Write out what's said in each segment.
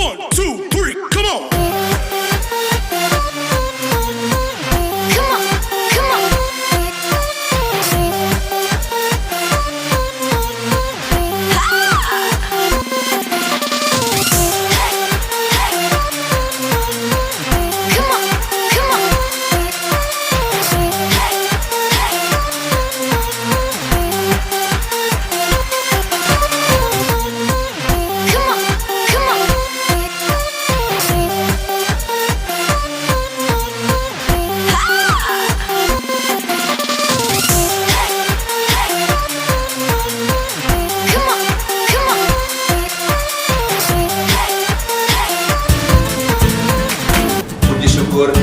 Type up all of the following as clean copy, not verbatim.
1, 2, 3, come on.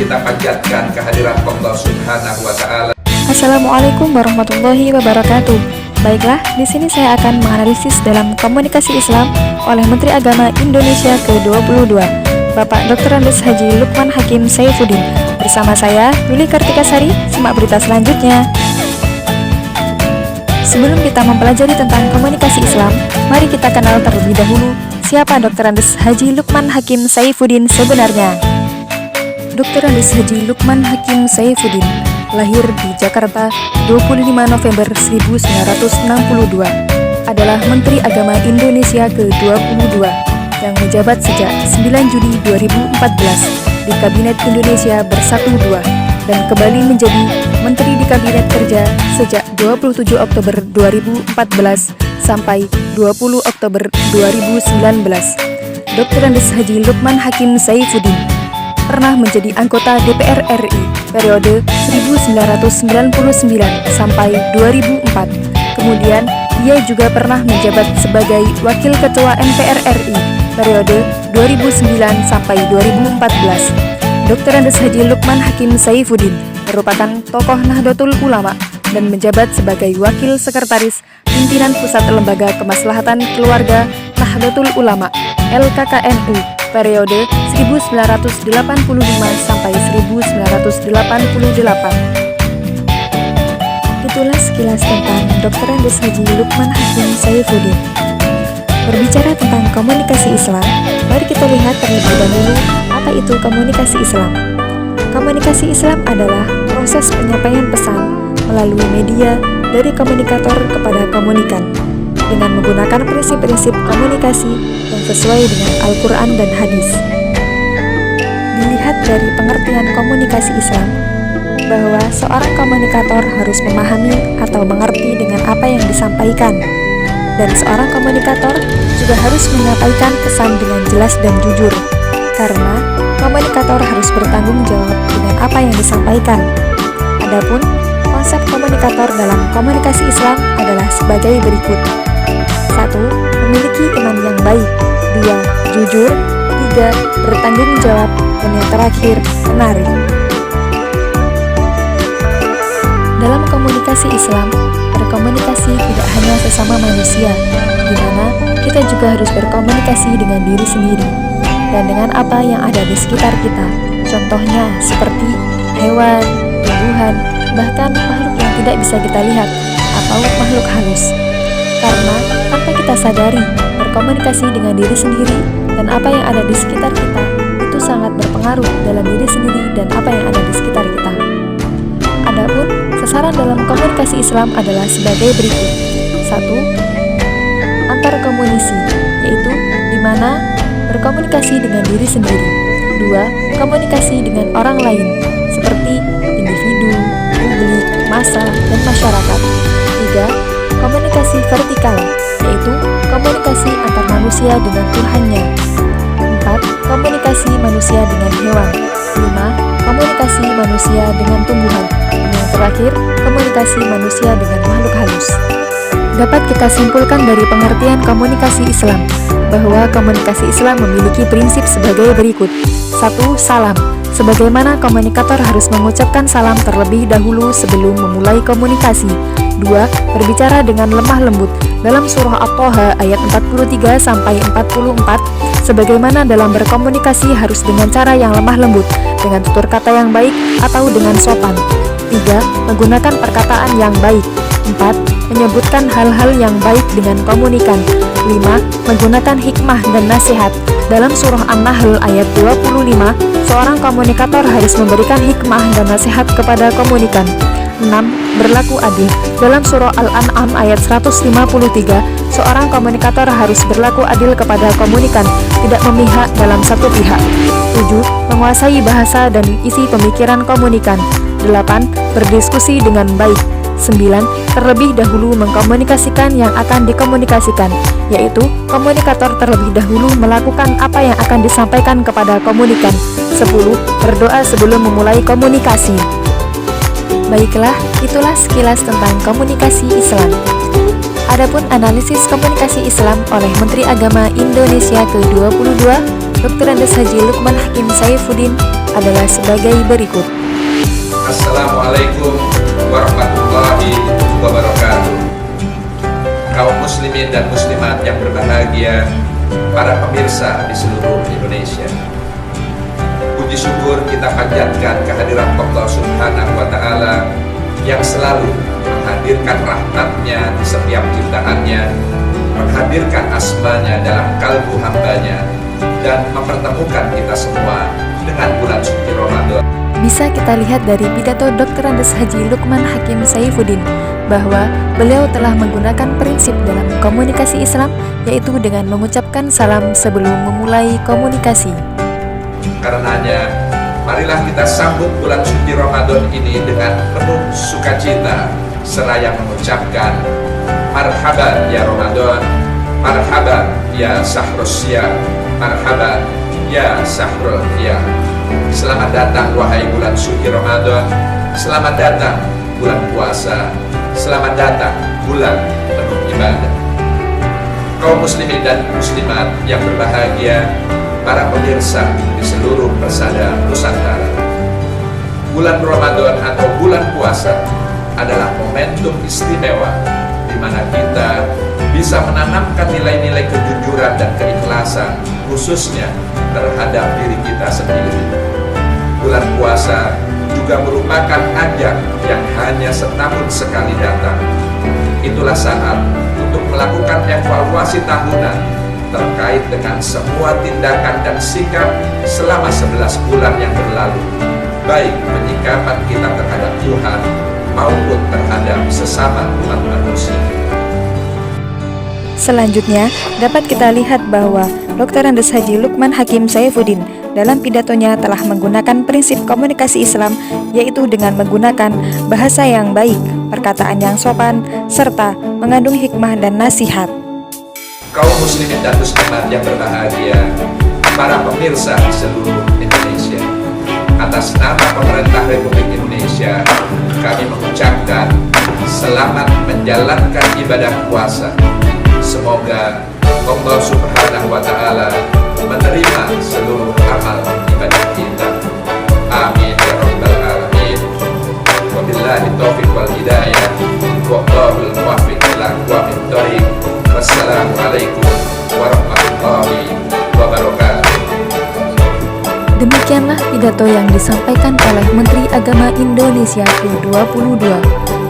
Kita panjatkan kehadiran Allah Subhanahu wa Ta'ala. Assalamualaikum warahmatullahi wabarakatuh. Baiklah, di sini saya akan menganalisis dalam komunikasi Islam oleh Menteri Agama Indonesia ke-22, Bapak Dr. Andes Haji Lukman Hakim Saifuddin. Bersama saya, Yuli Kartikasari. Simak berita selanjutnya. Sebelum kita mempelajari tentang komunikasi Islam, mari kita kenal terlebih dahulu siapa Dr. Andes Haji Lukman Hakim Saifuddin sebenarnya. Dr. Andes Haji Lukman Hakim Saifuddin lahir di Jakarta 25 November 1962, adalah Menteri Agama Indonesia ke-22 yang menjabat sejak 9 Juni 2014 di Kabinet Indonesia Bersatu II dan kembali menjadi Menteri di Kabinet Kerja sejak 27 Oktober 2014 sampai 20 Oktober 2019. Dr. Andes Haji Lukman Hakim Saifuddin pernah menjadi anggota DPR RI periode 1999 sampai 2004. Kemudian, ia juga pernah menjabat sebagai Wakil Ketua MPR RI periode 2009 sampai 2014. Dr. Andes Haji Lukman Hakim Saifuddin merupakan tokoh Nahdlatul Ulama dan menjabat sebagai Wakil Sekretaris Pimpinan Pusat Lembaga Kemaslahatan Keluarga Nahdlatul Ulama LKKNU periode 1985 sampai 1988. Itulah sekilas tentang Dr. Andes Haji Lukman Hakim Saifuddin. Berbicara tentang komunikasi Islam, mari kita lihat terlebih dahulu apa itu komunikasi Islam. Komunikasi Islam adalah proses penyampaian pesan melalui media dari komunikator kepada komunikan dengan menggunakan prinsip-prinsip komunikasi yang sesuai dengan Al-Quran dan Hadis. Dilihat dari pengertian komunikasi Islam, bahwa seorang komunikator harus memahami atau mengerti dengan apa yang disampaikan, dan seorang komunikator juga harus menyampaikan pesan dengan jelas dan jujur, karena komunikator harus bertanggung jawab dengan apa yang disampaikan. Adapun konsep komunikator dalam komunikasi Islam adalah sebagai berikut. 1. Memiliki iman yang baik. 2. Jujur. 3. Bertanggung jawab. Dan yang terakhir, menarik. Dalam komunikasi Islam, berkomunikasi tidak hanya sesama manusia, di mana kita juga harus berkomunikasi dengan diri sendiri dan dengan apa yang ada di sekitar kita. Contohnya seperti hewan, tumbuhan, bahkan makhluk yang tidak bisa kita lihat atau makhluk halus. Karena tanpa kita sadari, berkomunikasi dengan diri sendiri dan apa yang ada di sekitar kita itu sangat berpengaruh dalam diri sendiri dan apa yang ada di sekitar kita. Adapun sasaran dalam komunikasi Islam adalah sebagai berikut. 1. Antarkomunisi, yaitu di mana berkomunikasi dengan diri sendiri. 2. Komunikasi dengan orang lain, seperti individu, publik, massa, dan masyarakat. 3. Komunikasi vertikal, yaitu komunikasi antar manusia dengan Tuhannya. 4. Komunikasi manusia dengan hewan. 5. Komunikasi manusia dengan tumbuhan. Dan yang terakhir, komunikasi manusia dengan makhluk halus. Dapat kita simpulkan dari pengertian komunikasi Islam, bahwa komunikasi Islam memiliki prinsip sebagai berikut. 1. Salam. Sebagaimana komunikator harus mengucapkan salam terlebih dahulu sebelum memulai komunikasi. 2. Berbicara dengan lemah lembut. Dalam surah At-Thaha ayat 43-44, sebagaimana dalam berkomunikasi harus dengan cara yang lemah lembut, dengan tutur kata yang baik atau dengan sopan. 3. Menggunakan perkataan yang baik. 4. Menyebutkan hal-hal yang baik dengan komunikan. 5. Menggunakan hikmah dan nasihat. Dalam surah An-Nahl ayat 25, seorang komunikator harus memberikan hikmah dan nasihat kepada komunikan. 6. Berlaku adil. Dalam surah Al-An'am ayat 153, seorang komunikator harus berlaku adil kepada komunikan, tidak memihak dalam satu pihak. 7. Menguasai bahasa dan isi pemikiran komunikan. 8. Berdiskusi dengan baik. 9. Terlebih dahulu mengkomunikasikan yang akan dikomunikasikan, yaitu komunikator terlebih dahulu melakukan apa yang akan disampaikan kepada komunikan. 10. Berdoa sebelum memulai komunikasi. Baiklah, itulah sekilas tentang komunikasi Islam. Adapun analisis komunikasi Islam oleh Menteri Agama Indonesia ke-22, Dr. Andes Haji Lukman Hakim Saifuddin adalah sebagai berikut. Assalamualaikum warahmatullahi wabarakatuh. Kaum muslimin dan muslimat yang berbahagia, para pemirsa di seluruh Indonesia, puji syukur kita panjatkan kehadiran Allah Subhanahu wa Ta'ala yang selalu menghadirkan rahmatnya di setiap ciptaannya, menghadirkan asmanya dalam kalbu hambanya, dan mempertemukan kita semua dengan bulan suci Ramadan. Bisa kita lihat dari pidato Dr. Andes Haji Lukman Hakim Saifuddin bahwa beliau telah menggunakan prinsip dalam komunikasi Islam, yaitu dengan mengucapkan salam sebelum memulai komunikasi. Karenanya, marilah kita sambut bulan suci Ramadan ini dengan penuh sukacita, seraya mengucapkan marhaban ya Ramadan, marhaban ya Sahrus Syam, marhaban ya Sahrul Qiyam. Selamat datang wahai bulan suci Ramadan, selamat datang bulan puasa, selamat datang bulan penuh ibadah. Kaum muslimin dan muslimat yang berbahagia, para pemirsa di seluruh persada Nusantara, bulan Ramadan atau bulan puasa adalah momentum istimewa di mana kita bisa menanamkan nilai-nilai kejujuran dan keikhlasan, khususnya terhadap diri kita sendiri. Bulan puasa juga merupakan ajang yang hanya setahun sekali datang. Itulah saat untuk melakukan evaluasi tahunan terkait dengan semua tindakan dan sikap selama 11 bulan yang berlalu, baik penyikapan kita terhadap Tuhan maupun terhadap sesama umat manusia. Selanjutnya, dapat kita lihat bahwa Dr. Andes Haji Lukman Hakim Saifuddin dalam pidatonya telah menggunakan prinsip komunikasi Islam, yaitu dengan menggunakan bahasa yang baik, perkataan yang sopan, serta mengandung hikmah dan nasihat. Kaum muslimin dan muslimat yang berbahagia, para pemirsa di seluruh Indonesia, atas nama pemerintah Republik Indonesia, kami mengucapkan selamat menjalankan ibadah puasa. Semoga Allah Subhanahu wa Ta'ala menerima seluruh amal ibadah kita. Amin ya rabbal alamin. Wabillahi taufiq wal hidayah. Wallahul muwaffiq ila aqwamit thoriq. Wassalamualaikum warahmatullahi wabarakatuh. Demikianlah pidato yang disampaikan oleh Menteri Agama Indonesia ke-22,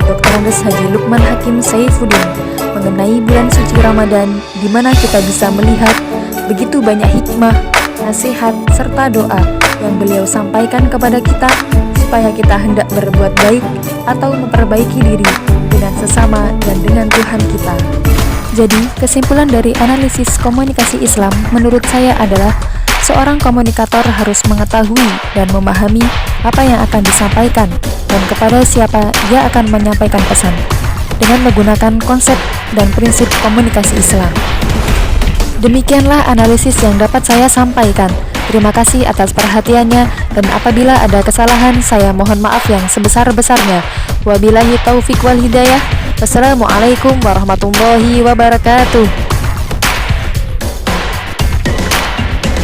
Dr. Andes Haji Lukman Hakim Saifuddin, mengenai bulan suci Ramadan, di mana kita bisa melihat begitu banyak hikmah, nasihat, serta doa yang beliau sampaikan kepada kita supaya kita hendak berbuat baik atau memperbaiki diri dengan sesama dan dengan Tuhan kita. Jadi, kesimpulan dari analisis komunikasi Islam menurut saya adalah seorang komunikator harus mengetahui dan memahami apa yang akan disampaikan dan kepada siapa ia akan menyampaikan pesan dengan menggunakan konsep dan prinsip komunikasi Islam. Demikianlah analisis yang dapat saya sampaikan. Terima kasih atas perhatiannya, dan apabila ada kesalahan saya mohon maaf yang sebesar-besarnya. Wabillahi taufiq wal hidayah. Wassalamualaikum warahmatullahi wabarakatuh.